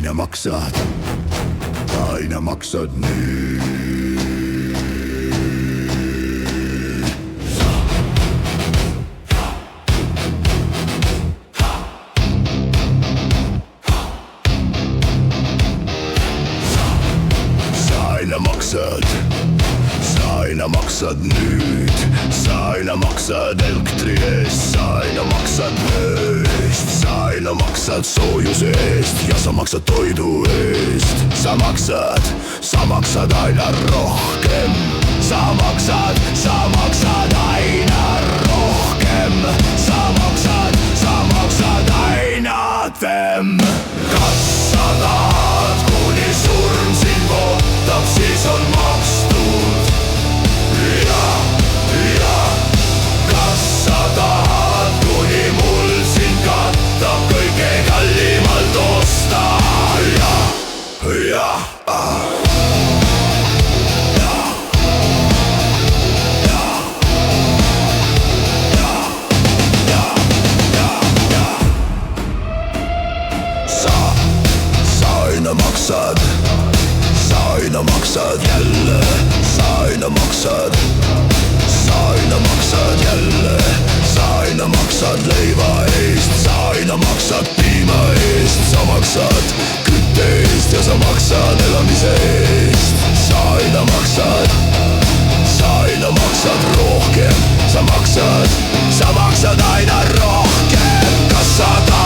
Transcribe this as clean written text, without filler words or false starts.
aina maksad nüüd. Sa aina maksad nüüd, sa aina maksad elektri eest, sa aina maksad ööst, sa aina maksad soojuse eest ja sa maksad toidu eest. Sa maksad aina rohkem, sa maksad aina rohkem, sa maksad aina tem. Kas sa tahad, kuni surm sind ootab, siis on makstud. Ja kas sa tahad, kuni mul sind katab, kõige kallimalt osta. Ja sa aina maksad jälle, sa aina maksad jälle, sa aina maksad leiva eest, sa aina maksad piima eest, sa maksad kütte eest ja sa maksad elamise eest. Sa aina maksad rohkem, sa maksad aina rohkem. Kas sa tahad